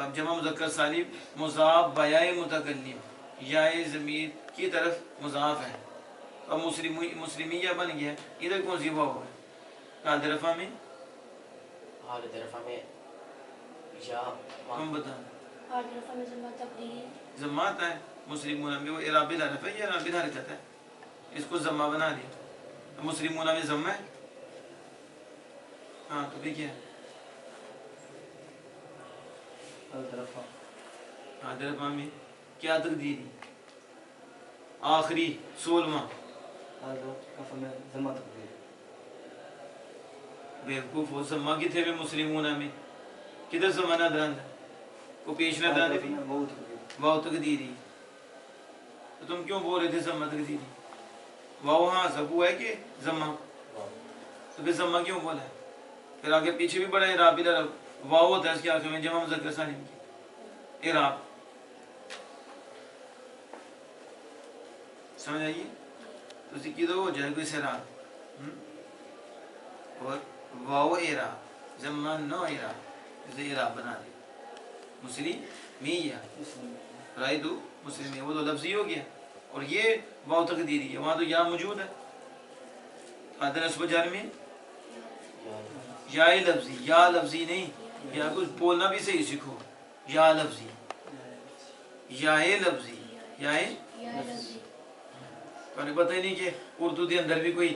تو اب جمع مذکر سالم مضاف بیائے متکلم یائے ضمیر کی طرف مضاف ہے. اب مسلمیہ بن گیا. ادھر کون سی واو ہے حالت رفع میں؟ حالت رفع میں یا تم بتا. حالت رفع میں ضمہ تقدیری ضمہ آتا ہے. مسلمون میں وہ اعراب الحرف ہے یا اعراب الحرکت ہے. اس کو ضمہ بنا دیا. مسلمون میں ضمہ ہے. ہاں تو بھی کیا ہے حالت رفع حالت رفع میں کیا تقدیری آخری 16واں حالت رفع میں ضمہ تقدیر بیوقوف ہو. ضمہ کتنے میں مسلمون میں کدھر ضمہ نہ درند کو پیش نہ درند واو تقدیری. تو تم کیوں بول رہے تھے ضمہ تقدیری؟ واو ہاں سبو ہے کہ ضمہ تو پھر ضمہ کیوں بولا ہے؟ پھر آگے پیچھے بھی بڑا اعراب الحرف واو ہوتا ہے اس کے آخر میں جمع مذکر سالم کی اعراب. سمجھ آئیے تو سیکھی دو ہو جائے کوئی اعراب اور واو اعراب ضمہ نو اعراب اسے اعراب بنا دے. مسلمیہ رائدو مسلمیہ وہ تو لفظی ہو گیا اور یہ واو تقدیری ہے. وہاں تو یا موجود ہے. آدھر نصب جر میں یا لفظی یا لفظی نہیں یا کچھ بولنا بھی صحیح سیکھو. یا لفظی یا لفظی یا تو نے پتہ ہی نہیں کہ اردو کے اندر بھی کوئی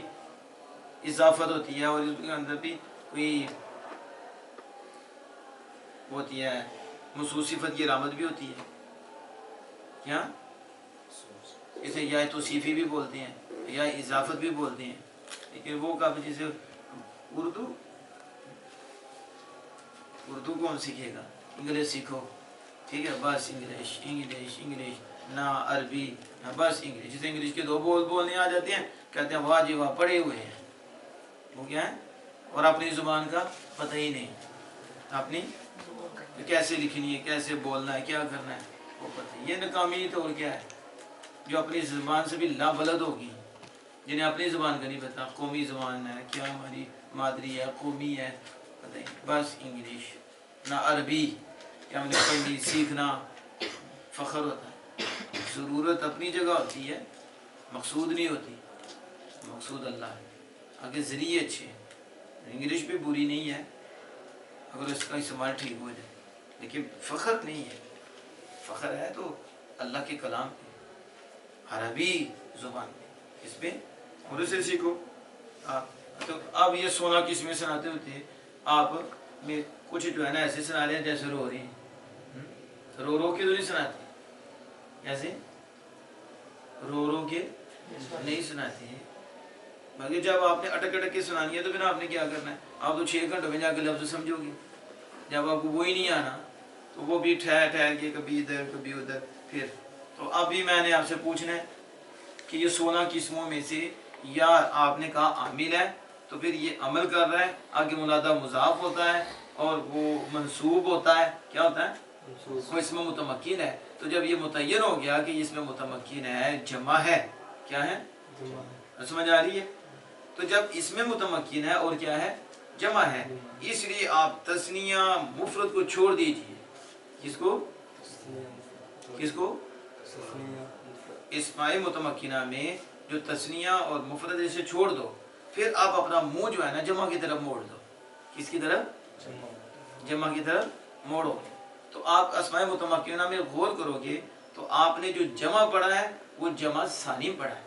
اضافت ہوتی ہے اور اس کے اندر بھی کوئی ہوتی ہے مخصوص صفت کی علامت بھی ہوتی ہے. کیا اسے یا توصیفی بھی بولتے ہیں یا اضافت بھی بولتے ہیں. لیکن وہ کب جیسے اردو کون سیکھے گا؟ انگلش سیکھو ٹھیک ہے بس انگلش انگلش انگلش نہ عربی نہ بس انگلش. جسے انگلش کے دو بولنے آ جاتے ہیں کہتے ہیں واہ جی واہ پڑھے ہوئے ہیں. وہ کیا ہے اور اپنی زبان کا پتہ ہی نہیں. اپنی کیسے لکھنی ہے کیسے بولنا ہے کیا کرنا ہے وہ پتہ ہے. یہ ناکامی تو اور کیا ہے جو اپنی زبان سے بھی لابلد ہوگی جنہیں اپنی زبان کا نہیں پتا. قومی زبان ہے کیا ہماری مادری ہے قومی ہے پتہ ہی بس انگلش نہ عربی کہ ہم نے پڑھنی سیکھنا فخر ہوتا ہے. ضرورت اپنی جگہ ہوتی ہے مقصود نہیں ہوتی. مقصود اللہ ہے. آگے ذریعے اچھے ہیں. انگلش بھی بری نہیں ہے اگر اس کا استعمال ٹھیک ہو جائے لیکن فخر نہیں ہے. فخر ہے تو اللہ کے کلام پہ عربی زبان پہ اس پہ اور اسے سیکھو. تو اب یہ 16 قسمیں سناتے ہوتے آپ میں کچھ جو ہے نا ایسے سنا لیں جیسے رو رہی ہیں. رو رو کے تو نہیں سناتے ایسے رو رو کے نہیں سناتے ہیں. باقی جب آپ نے اٹک اٹک کے سنانی ہے تو پھر آپ نے کیا کرنا ہے. آپ تو 6 گھنٹوں میں جا کے لفظ سمجھو گے. جب آپ کو وہی نہیں آنا تو وہ بھی ٹھہر ٹھہر کے کبھی ادھر کبھی ادھر پھر. تو اب بھی میں نے آپ سے پوچھنا ہے کہ یہ 16 قسموں میں سے یا آپ نے کہا عامل ہے تو پھر یہ عمل کر رہا ہے. آگے منادہ مضاف ہوتا ہے اور وہ منصوب ہوتا ہے. کیا ہوتا ہے وہ اس میں متمکن ہے. تو جب یہ متعین ہو گیا کہ اس میں متمکن ہے جمع ہے کیا ہے سمجھ آ رہی ہے. تو جب اس میں متمکن ہے اور کیا ہے جمع ہے اس لیے آپ تثنیہ مفرد کو چھوڑ دیجئے. کس کو کس کو اسماء متمکنہ میں جو تثنیہ اور مفرد اسے چھوڑ دو پھر آپ اپنا منہ جو ہے نا جمع کی طرف موڑ دو. کس کی طرف جمع کی طرف موڑو. تو آپ اسماء متمکنہ میں غور کرو گے تو آپ نے جو جمع پڑھا ہے وہ جمع سالم پڑھا ہے.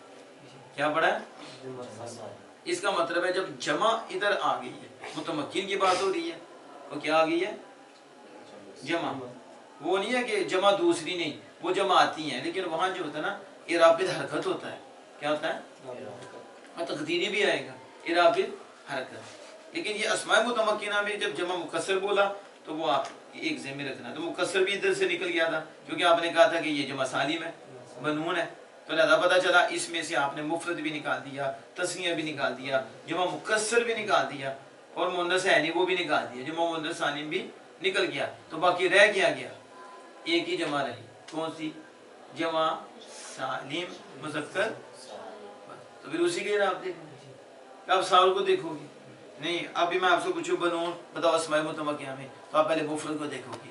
کیا پڑھا ہے اس کا مطلب ہے جب جمع ادھر آ گئی ہے متمکن کی بات ہو رہی ہے وہ کیا آ گئی ہے جمع. وہ نہیں ہے کہ جمع دوسری نہیں وہ جمع آتی ہیں لیکن وہاں جو ہوتا ہے نا اعراب حرکت ہوتا ہے. کیا ہوتا ہے تقدیری بھی آئے گا اعراب حرکت. لیکن یہ اسماء متمکنہ میں جب جمع مکسر بولا تو وہ آپ ایک ذہن میں رکھنا. تو مکسر بھی ادھر سے نکل گیا تھا کیونکہ آپ نے کہا تھا کہ یہ جمع سالم ہے بنون ہے. تو لہذا پتہ چلا اس میں سے آپ نے مفرد بھی نکال دیا تثنیہ بھی نکال دیا جمع مکسر بھی نکال دیا اور مؤنث ثانی وہ بھی نکال دیا جمع مؤنث سالم بھی نکل گیا. تو باقی رہ کیا گیا ایک ہی جمع رہی. کون سی جمع سالم مذکر. تو پھر اسی کے آپ دیکھیں گے اب سال کو دیکھو گے نہیں. ابھی میں آپ سے پوچھوں بنون بتاؤ اسماء متمکنہ میں تو آپ پہلے مفرد کو دیکھو گے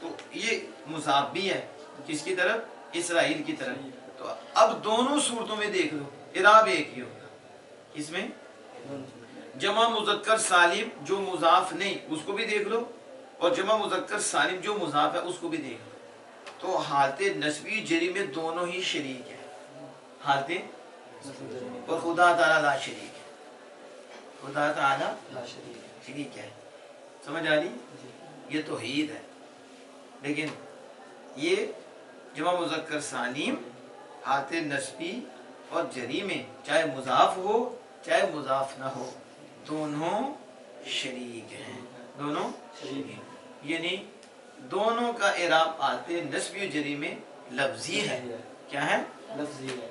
تو یہ مضاف بھی ہے کس کی طرف؟ اسرائیل کی طرف. تو اب دونوں صورتوں میں دیکھ لو اعراب ایک ہی ہوگا. اس میں جمع مذکر سالم جو مضاف نہیں اس کو بھی دیکھ لو اور جمع مذکر سالم جو مضاف ہے اس کو بھی دیکھ لو. تو حالت نسبی جری میں دونوں ہی شریک ہے. حالت اور خدا تعالیٰ لا شریک ہے. خدا تعالیٰ لا شریک شریک ہے. سمجھ آ رہی؟ یہ توحید ہے. لیکن یہ جمع مذکر سالم حالت نسبی اور جری میں چاہے مضاف ہو چاہے مضاف نہ ہو دونوں شریک ہیں. دونوں شریک ہے. یعنی دونوں کا اعراب حالت نسبی و جری میں لفظی ہے. کیا ہے؟ لفظی ہے.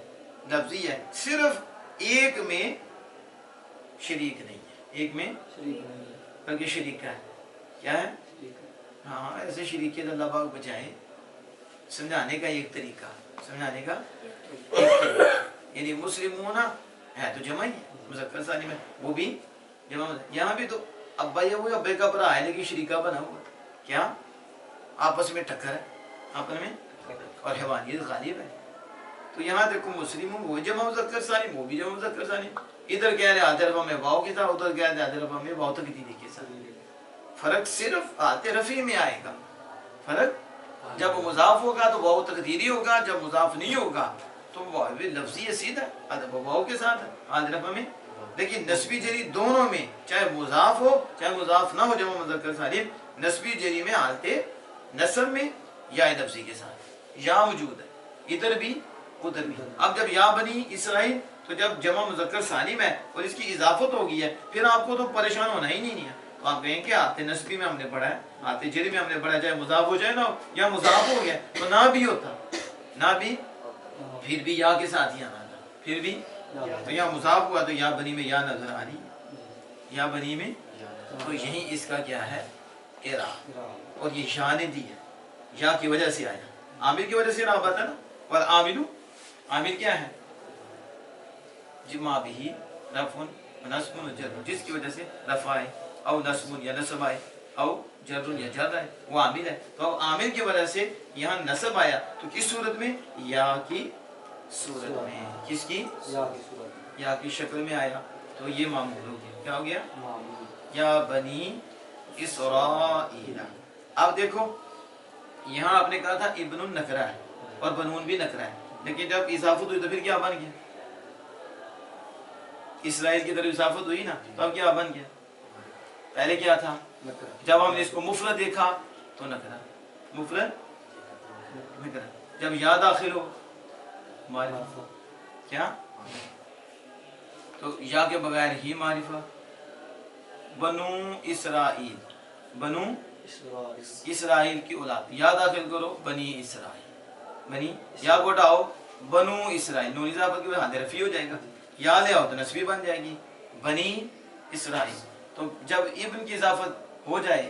لفظی ہے. صرف ایک میں شریک نہیں ہے. ایک میں شریک نہیں ہے. بلکہ شریک ہے. کیا ہے؟ شریک ہے. ہاں ایسے شریکیت اللہ پاک بچائے. سمجھانے کا ایک طریقہ سمجھانے کا ایک طریقہ یعنی مسلمون ہے تو جمع ہی ہے مذکر سالم ہے وہ بھی جمع. یہاں بھی تو ابا یہ وہ ابے کا برا ہے لیکن شریکہ بنا ہوا. کیا آپس میں ٹکر ہے آپس میں اور حیوانیت غالب ہے. تو یہاں دیکھو مسلم وہ جمع مذکر سالم وہ بھی جمع مذکر سالم. ادھر کہہ رہے آدھے رفع میں واو کے ساتھ ادھر کہہ رہے آدھے رفع میں واو تقدیری کے ساتھ. فرق صرف آتے رفع میں آئے گا. فرق جب مضاف ہوگا تو واو تقدیری ہوگا جب مضاف نہیں ہوگا تو واو لفظی ہے سیدھا ادب واو کے ساتھ آدھے رفع میں. لیکن نسبی جری دونوں میں چاہے مضاف ہو چاہے مضاف نہ ہو جمع مذکر سالم نسبی جری میں حالت نسب میں یا لفظی کے ساتھ یا موجود ہے ادھر بھی ادھر بھی. اب جب یا بنی اسرائیل تو جب جمع مذکر سالم ہے اور اس کی اضافت ہو گئی ہے پھر آپ کو تو پریشان ہونا ہی نہیں ہے. تو آپ کہیں کہ آتے نسبی میں ہم نے پڑھا ہے آتے جری میں ہم نے پڑھا ہے چاہے مضاف ہو جائے نہ ہو یا مضاف ہو گیا تو نہ بھی ہوتا نہ بھی پھر بھی یا کے ساتھ ہی آنا تھا. پھر بھی تو یا مضاف ہوا تو یا بنی میں یا نظر آ رہی ہے. یا بنی میں تو یہی اس کا کیا ہے اعراب. اور یہ شان دی ہے یا کی وجہ سے آیا عامر کی وجہ سے اعراب آتا نا. اور عامر کیا ہے؟ جمع بھی رفع نصب و جر جس کی وجہ سے رفع آئے او نصب یا نصب آئے او جر یا جر آئے وہ عامر ہے. تو اب عامر کی وجہ سے یہاں نصب آیا تو کس صورت میں؟ یا کی صورت میں. کس کی؟ یا کی صورت. یا کی شکل میں آیا تو یہ معمول ہو گیا. کیا ہو گیا؟ معمول. یا بنی اسرائیل. اب دیکھو یہاں آپ نے کہا تھا ابن النکرہ ہے اور بنون بھی نکرہ ہے لیکن جب اضافت ہوئی تو پھر کیا بن گیا؟ اسرائیل کی طرف اضافت ہوئی نا تو اب کیا بن گیا؟ پہلے کیا تھا؟ جب ہم نے اس کو مفرد دیکھا تو نکرہ مفرد نکرہ. جب یا داخل ہو معرفہ کیا تو یا کے بغیر ہی معرفہ. بنو اسرائیل بنو اسرائیل کی اولاد یا داخل کرو بنی اسرائیل بنی یا کو ہٹاؤ بنو اسرائیل نون اضافت کی وجہ سے رفیع ہو جائے گا. یا لے آؤ تو نسبی بن جائے گی بنی اسرائیل. تو جب ابن کی اضافت ہو جائے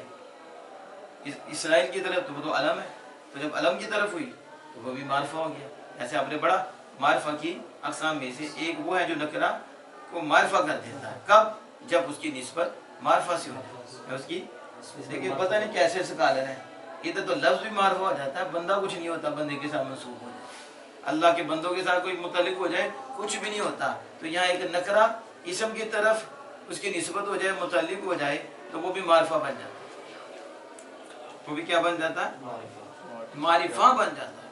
اسرائیل کی طرف تو وہ تو علم ہے تو جب علم کی طرف ہوئی تو وہ بھی معرفہ ہو گیا. ایسے آپ نے بڑا معرفہ کی اقسام میں سے ایک وہ ہے جو نکرہ کو معرفہ کر دیتا ہے. کب؟ جب اس کی نسبت معرفہ سے ہو اس کی. لیکن پتہ نہیں کیسے سکالر ہے ادھر تو لفظ بھی معرفہ ہو جاتا ہے بندہ کچھ نہیں ہوتا بندے کے ساتھ منسوب ہو جائے. اللہ کے بندوں کے ساتھ کوئی متعلق ہو جائے کچھ بھی نہیں ہوتا. تو یہاں ایک نکرہ اسم کی طرف اس کی نسبت ہو جائے متعلق ہو جائے تو وہ بھی معرفہ بن جاتا ہے. وہ بھی کیا بن جاتا ہے؟ معرفہ بن جاتا ہے.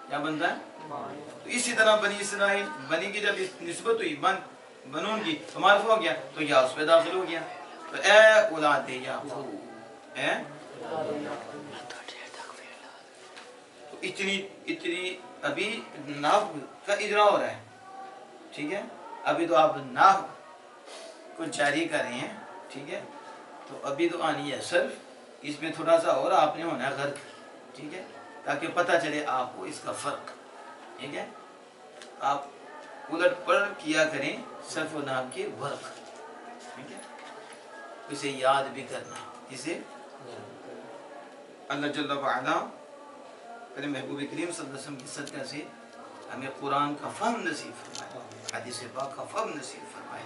کیا بنتا ہے؟ تو اسی طرح بنی اسرائیل بنی کی جب نسبت ہوئی بنون کی تو معرفہ ہو گیا تو یا اس پہ داخل ہو گیا. تو اے اولاد یعقوب اے تو اتنی ابھی نحو کا اجرا ہو رہا ہے. ٹھیک ہے ابھی تو آپ نحو کو جاری کر رہے ہیں. ٹھیک ہے تو ابھی تو آنی ہے صرف اس میں تھوڑا سا اور آپ نے ہونا ہے غرق. ٹھیک ہے تاکہ پتہ چلے آپ کو اس کا فرق. ٹھیک ہے آپ الٹ پلٹ کیا کریں صرف و نحو کے ورق. ٹھیک ہے اسے یاد بھی کرنا اسے اللہ جل وعلا پہلے محبوب کریم صلی اللہ علیہ وسلم کی صدقہ سے ہمیں قرآن کا فہم نصیب فرمائے حدیث پاک کا فہم نصیب فرمائے.